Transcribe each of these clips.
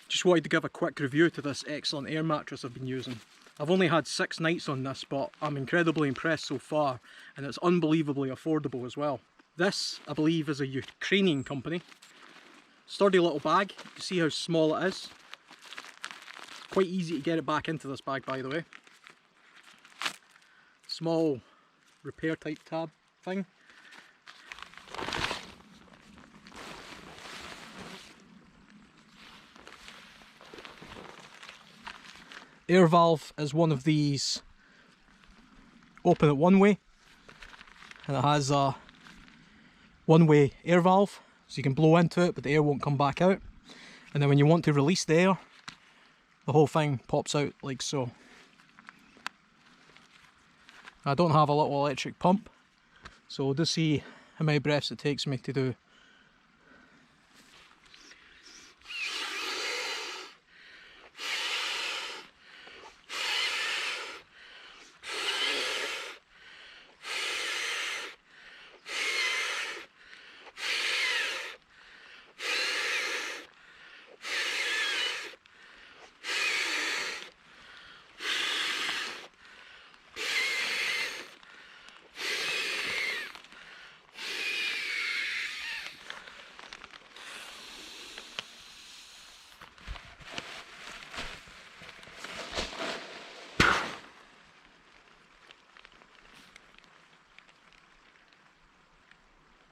Just wanted to give a quick review to this excellent air mattress I've been using. I've only had 6 nights on this, but I'm incredibly impressed so far, and it's unbelievably affordable as well. This, I believe, is a Ukrainian company. Sturdy little bag. You can see how small it is. Quite easy to get it back into this bag, by the way. Small repair type tab thing. Air valve is one of these, open it one way, and it has a one-way air valve, so you can blow into it but the air won't come back out, and then when you want to release the air, the whole thing pops out like so. I don't have a little electric pump, so we'll just see how many breaths it takes me to do.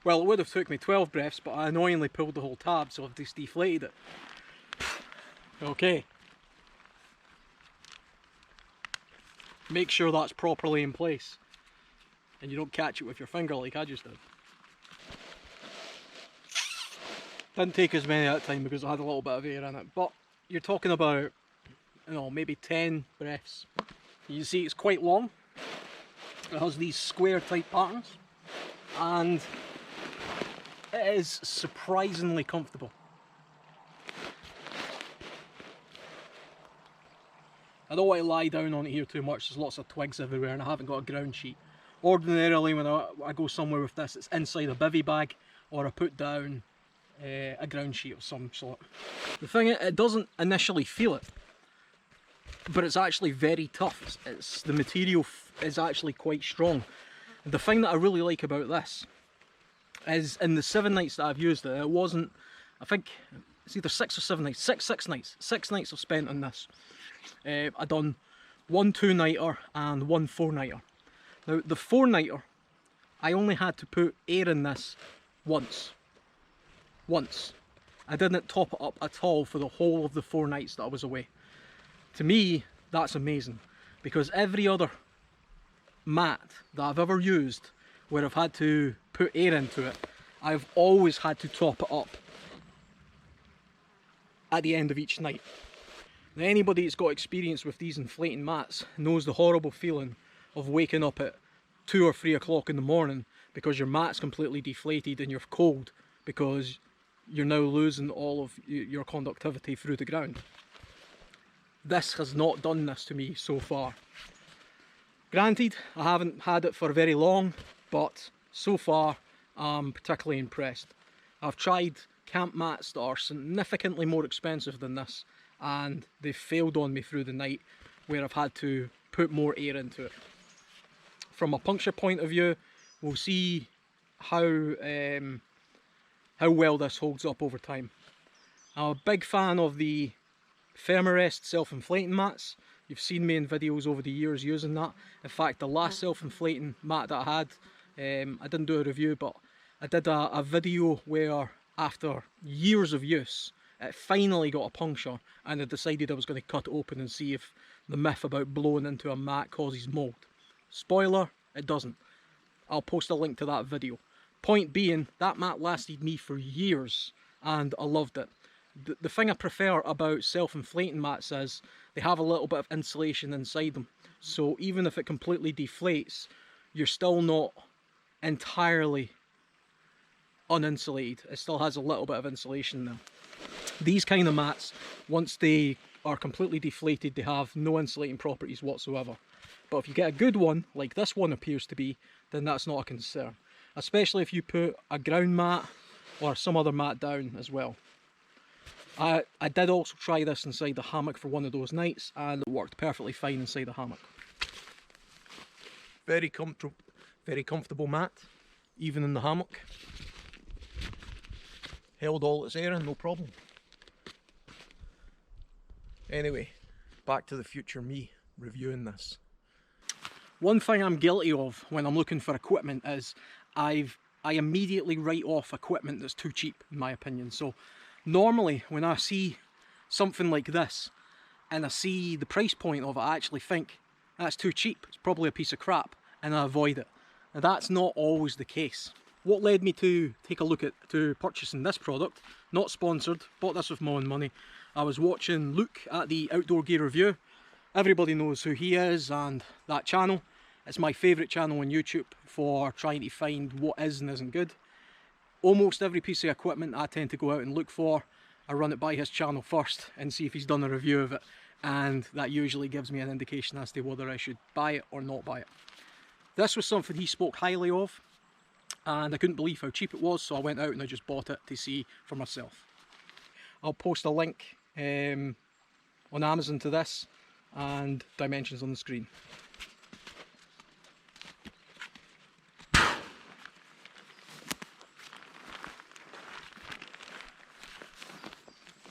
Well, it would have took me 12 breaths, but I annoyingly pulled the whole tab, so I've just deflated it. Okay. Make sure that's properly in place, and you don't catch it with your finger like I just did. Didn't take as many that time because I had a little bit of air in it, but you're talking about, you know, maybe 10 breaths. You see it's quite long. It has these square type patterns, and it is surprisingly comfortable. I don't want to lie down on it here too much, there's lots of twigs everywhere and I haven't got a ground sheet. Ordinarily when I go somewhere with this, it's inside a bivvy bag, or I put down a ground sheet of some sort. The thing is, it doesn't initially feel it, but it's actually very tough. The material is actually quite strong. And the thing that I really like about this is, in the 7 nights that I've used it, it wasn't, I think it's either 6 or 7 nights, 6 nights. 6 nights I've spent on this. I've done 1 2-nighter and 1 4-nighter. Now the 4-nighter, I only had to put air in this once. I didn't top it up at all for the whole of the 4 nights that I was away. To me, that's amazing, because every other mat that I've ever used where I've had to put air into it, I've always had to top it up at the end of each night. Now, anybody that's got experience with these inflating mats knows the horrible feeling of waking up at 2 or 3 o'clock in the morning because your mat's completely deflated and you're cold because you're now losing all of your conductivity through the ground. This has not done this to me so far. Granted, I haven't had it for very long, but so far I'm particularly impressed. I've tried camp mats that are significantly more expensive than this, and they've failed on me through the night where I've had to put more air into it. From a puncture point of view, we'll see how well this holds up over time. I'm a big fan of the Thermarest self-inflating mats. You've seen me in videos over the years using that. In fact, the last self-inflating mat that I had, I didn't do a review, but I did a video where, after years of use, it finally got a puncture, and I decided I was going to cut it open and see if the myth about blowing into a mat causes mould. Spoiler, it doesn't. I'll post a link to that video. Point being, that mat lasted me for years and I loved it. The thing I prefer about self-inflating mats is they have a little bit of insulation inside them. So even if it completely deflates, you're still not entirely uninsulated. It still has a little bit of insulation there. These kind of mats, once they are completely deflated, they have no insulating properties whatsoever. But if you get a good one, like this one appears to be, then that's not a concern. Especially if you put a ground mat or some other mat down as well. I did also try this inside the hammock for one of those nights, and it worked perfectly fine inside the hammock. Very comfortable mat, even in the hammock. Held all its air in, no problem. Anyway, back to the future me reviewing this. One thing I'm guilty of when I'm looking for equipment is I immediately write off equipment that's too cheap, in my opinion. So normally when I see something like this and I see the price point of it, I actually think that's too cheap, it's probably a piece of crap, and I avoid it. Now that's not always the case. What led me to take a look at purchasing this product, not sponsored, bought this with my own money. I was watching Luke at the Outdoor Gear Review. Everybody knows who he is and that channel. It's my favourite channel on YouTube for trying to find what is and isn't good. Almost every piece of equipment I tend to go out and look for, I run it by his channel first and see if he's done a review of it, and that usually gives me an indication as to whether I should buy it or not buy it. This was something he spoke highly of, and I couldn't believe how cheap it was, so I went out and I just bought it to see for myself. I'll post a link on Amazon to this and dimensions on the screen.